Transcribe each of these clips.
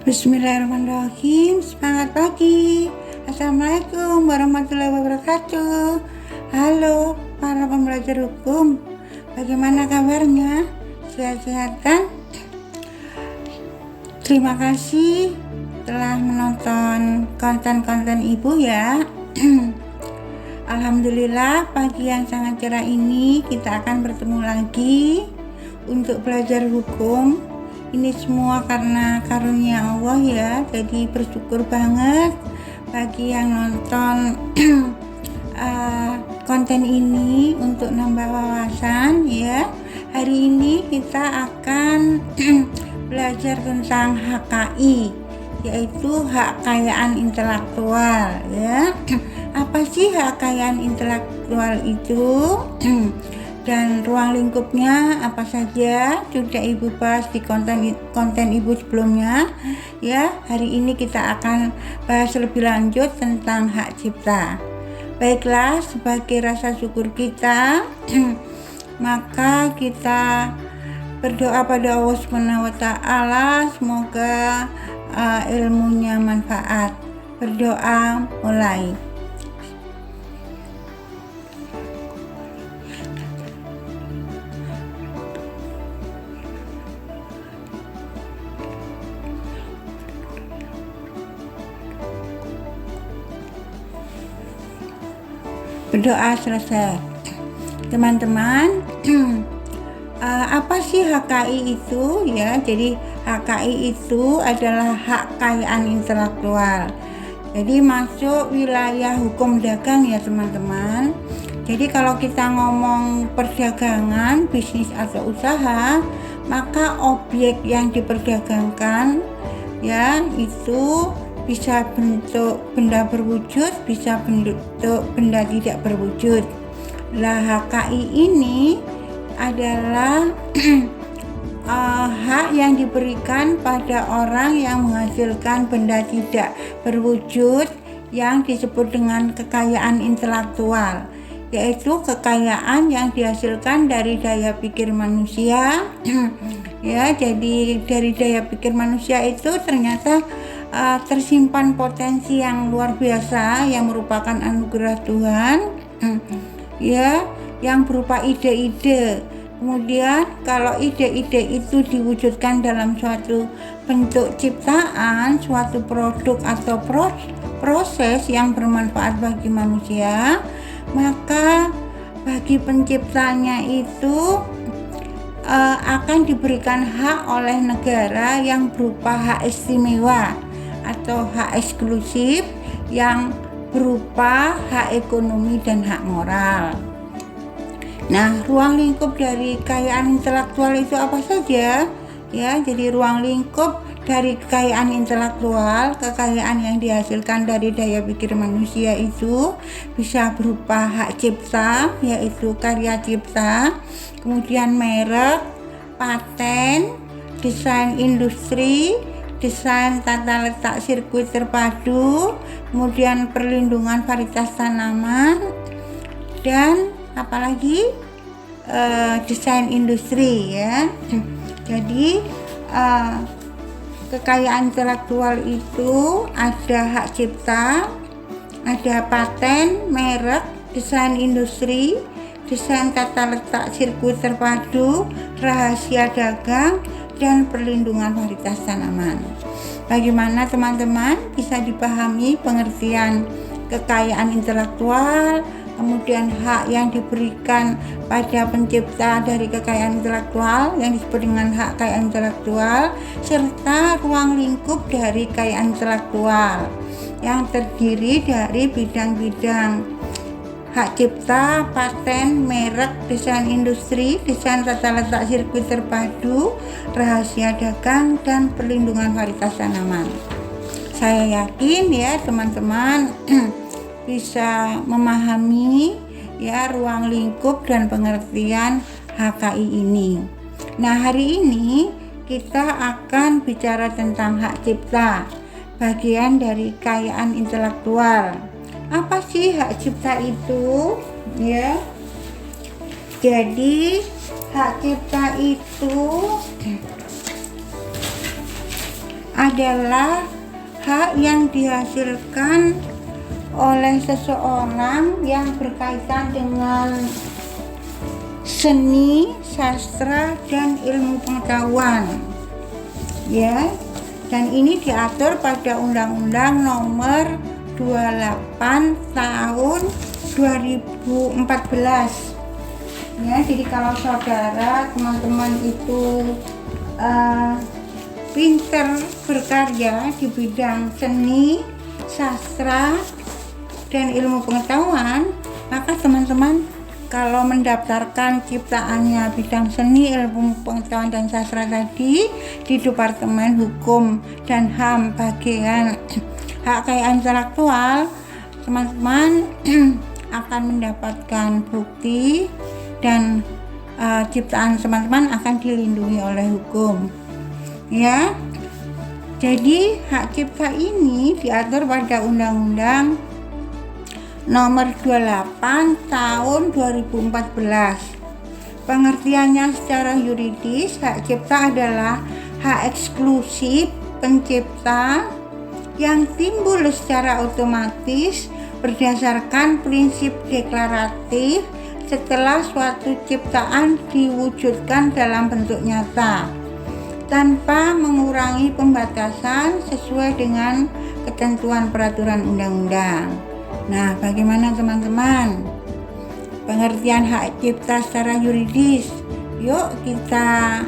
Bismillahirrahmanirrahim. Semangat pagi. Assalamualaikum warahmatullahi wabarakatuh. Halo para pembelajar hukum, bagaimana kabarnya? Sehat-sehat kan? Terima kasih telah menonton konten-konten ibu ya. Alhamdulillah, pagi yang sangat cerah ini kita akan bertemu lagi untuk belajar hukum. Ini semua karena karunia Allah ya, jadi bersyukur banget bagi yang nonton konten ini untuk nambah wawasan ya. Hari ini kita akan belajar tentang HKI, yaitu hak kekayaan intelektual ya. Apa sih hak kekayaan intelektual itu? Dan ruang lingkupnya apa saja sudah ibu bahas di konten ibu sebelumnya ya. Hari ini kita akan bahas lebih lanjut tentang hak cipta. Baiklah, sebagai rasa syukur kita maka kita berdoa pada Allah SWT, semoga ilmunya manfaat. Berdoa mulai. Berdoa selesai. Teman-teman, apa sih HKI itu ya? Jadi HKI itu adalah hak kekayaan intelektual. Jadi masuk wilayah hukum dagang ya teman-teman. Jadi kalau kita ngomong perdagangan, bisnis atau usaha, maka objek yang diperdagangkan ya itu bisa bentuk benda berwujud, bisa bentuk benda tidak berwujud. Lah HKI ini adalah hak yang diberikan pada orang yang menghasilkan benda tidak berwujud yang disebut dengan kekayaan intelektual, yaitu kekayaan yang dihasilkan dari daya pikir manusia ya. Jadi dari daya pikir manusia itu ternyata tersimpan potensi yang luar biasa yang merupakan anugerah Tuhan ya, yang berupa ide-ide. Kemudian kalau ide-ide itu diwujudkan dalam suatu bentuk ciptaan, suatu produk atau proses yang bermanfaat bagi manusia, maka bagi penciptanya itu akan diberikan hak oleh negara yang berupa hak istimewa atau hak eksklusif yang berupa hak ekonomi dan hak moral. Nah, ruang lingkup dari kekayaan intelektual itu apa saja? Ya, jadi ruang lingkup dari kekayaan intelektual, kekayaan yang dihasilkan dari daya pikir manusia itu bisa berupa hak cipta, yaitu karya cipta, kemudian merek, paten, desain industri, desain tata letak sirkuit terpadu, kemudian perlindungan varietas tanaman, dan apalagi desain industri ya. Jadi kekayaan intelektual itu ada hak cipta, ada paten, merek, desain industri, desain tata letak sirkuit terpadu, rahasia dagang, dan perlindungan varietas tanaman. Bagaimana teman-teman bisa dipahami pengertian kekayaan intelektual, kemudian hak yang diberikan pada pencipta dari kekayaan intelektual yang disebut dengan hak kekayaan intelektual, serta ruang lingkup dari kekayaan intelektual yang terdiri dari bidang-bidang hak cipta, paten, merek, desain industri, desain tata letak sirkuit terpadu, rahasia dagang, dan perlindungan varietas tanaman. Saya yakin ya teman-teman bisa memahami ya ruang lingkup dan pengertian HKI ini. Nah, hari ini kita akan bicara tentang hak cipta, bagian dari kekayaan intelektual. Apa sih hak cipta itu? Ya. Jadi hak cipta itu adalah hak yang dihasilkan oleh seseorang yang berkaitan dengan seni, sastra, dan ilmu pengetahuan, ya. Dan ini diatur pada Undang-Undang Nomor 28 Tahun 2014. Ya, jadi kalau saudara, teman-teman itu pinter berkarya di bidang seni, sastra, dan ilmu pengetahuan, maka teman-teman kalau mendaftarkan ciptaannya bidang seni, ilmu pengetahuan, dan sastra tadi di Departemen Hukum dan HAM bagian hak kekayaan intelektual, teman-teman akan mendapatkan bukti dan ciptaan teman-teman akan dilindungi oleh hukum, ya. Jadi hak cipta ini diatur pada Undang-Undang Nomor 28 Tahun 2014. Pengertiannya secara yuridis, hak cipta adalah hak eksklusif pencipta yang timbul secara otomatis berdasarkan prinsip deklaratif setelah suatu ciptaan diwujudkan dalam bentuk nyata tanpa mengurangi pembatasan sesuai dengan ketentuan peraturan undang-undang. Nah, bagaimana teman-teman pengertian hak cipta secara yuridis? Yuk kita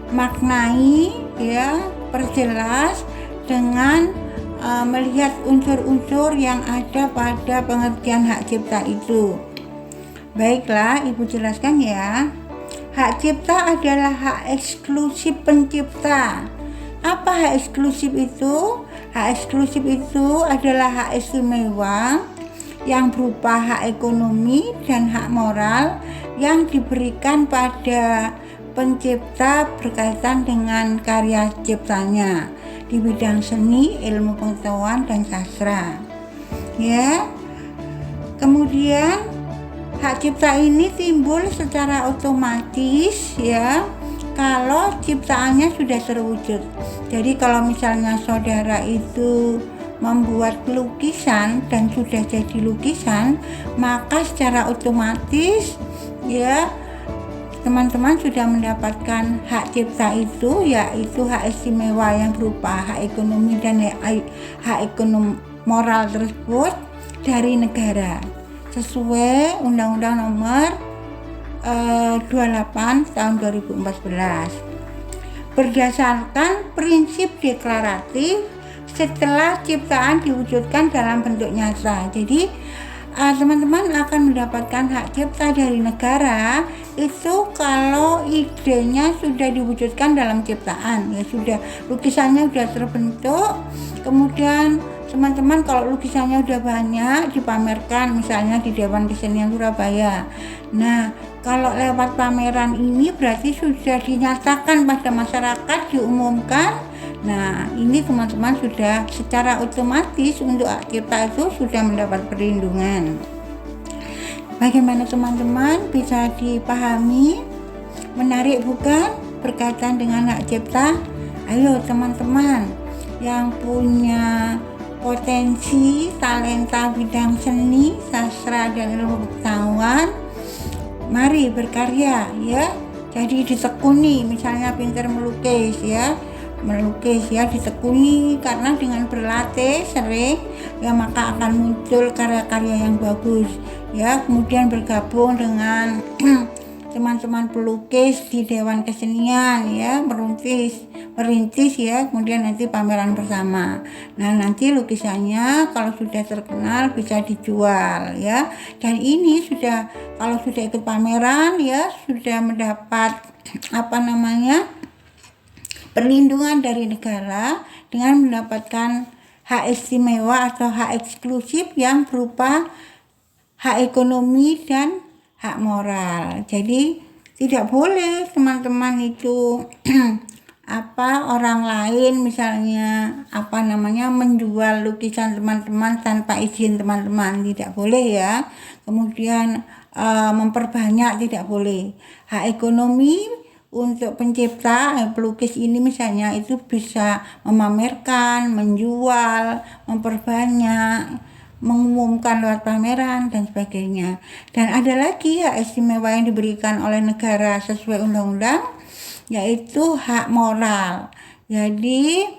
maknai, ya, perjelas dengan melihat unsur-unsur yang ada pada pengertian hak cipta itu. Baiklah, Ibu jelaskan ya. Hak cipta adalah hak eksklusif pencipta. Apa hak eksklusif itu? Hak eksklusif itu adalah hak istimewa yang berupa hak ekonomi dan hak moral yang diberikan pada pencipta berkaitan dengan karya ciptanya di bidang seni, ilmu pengetahuan, dan sastra. Ya. Kemudian hak cipta ini timbul secara otomatis, ya, kalau ciptaannya sudah terwujud. Jadi kalau misalnya saudara itu membuat lukisan dan sudah jadi lukisan, maka secara otomatis, ya, teman-teman sudah mendapatkan hak cipta itu, yaitu hak istimewa yang berupa hak ekonomi dan hak ekonomi moral tersebut dari negara sesuai Undang-Undang Nomor 28 Tahun 2014 berdasarkan prinsip deklaratif setelah ciptaan diwujudkan dalam bentuk nyata. Jadi teman-teman akan mendapatkan hak cipta dari negara itu kalau idenya sudah diwujudkan dalam ciptaan, ya, sudah lukisannya sudah terbentuk, kemudian teman-teman kalau lukisannya udah banyak dipamerkan misalnya di Dewan Kesenian Surabaya. Nah, kalau lewat pameran ini berarti sudah dinyatakan pada masyarakat, diumumkan. Nah, ini teman-teman sudah secara otomatis untuk hak cipta itu sudah mendapat perlindungan. Bagaimana teman-teman, bisa dipahami? Menarik bukan berkaitan dengan hak cipta? Ayo teman-teman yang punya potensi, talenta bidang seni, sastra, dan ilmu pengetahuan, mari berkarya, ya. Jadi ditekuni, misalnya pintar melukis, ya, ditekuni, karena dengan berlatih sering, ya, maka akan muncul karya-karya yang bagus, ya. Kemudian bergabung dengan teman-teman pelukis di Dewan Kesenian, ya, merintis, ya, kemudian nanti pameran bersama. Nah, nanti lukisannya kalau sudah terkenal bisa dijual, ya. Dan ini sudah, kalau sudah ikut pameran, ya, sudah mendapat perlindungan dari negara dengan mendapatkan hak istimewa atau hak eksklusif yang berupa hak ekonomi dan hak moral. Jadi tidak boleh teman-teman itu orang lain misalnya menjual lukisan teman-teman tanpa izin teman-teman, tidak boleh, ya. Kemudian memperbanyak tidak boleh. Hak ekonomi untuk pencipta pelukis ini misalnya itu bisa memamerkan, menjual, memperbanyak, mengumumkan lewat pameran dan sebagainya. Dan ada lagi hak istimewa yang diberikan oleh negara sesuai undang-undang, yaitu hak moral. Jadi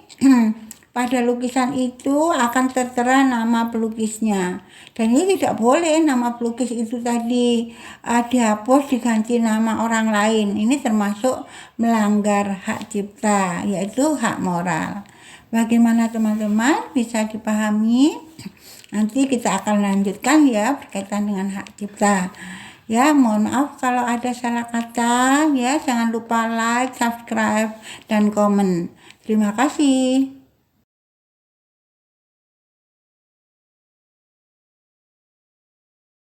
pada lukisan itu akan tertera nama pelukisnya, dan ini tidak boleh nama pelukis itu tadi dihapus diganti nama orang lain. Ini termasuk melanggar hak cipta, yaitu hak moral. Bagaimana teman-teman, bisa dipahami? Nanti kita akan lanjutkan ya berkaitan dengan hak cipta. Ya, mohon maaf kalau ada salah kata ya. Jangan lupa like, subscribe, dan komen. Terima kasih.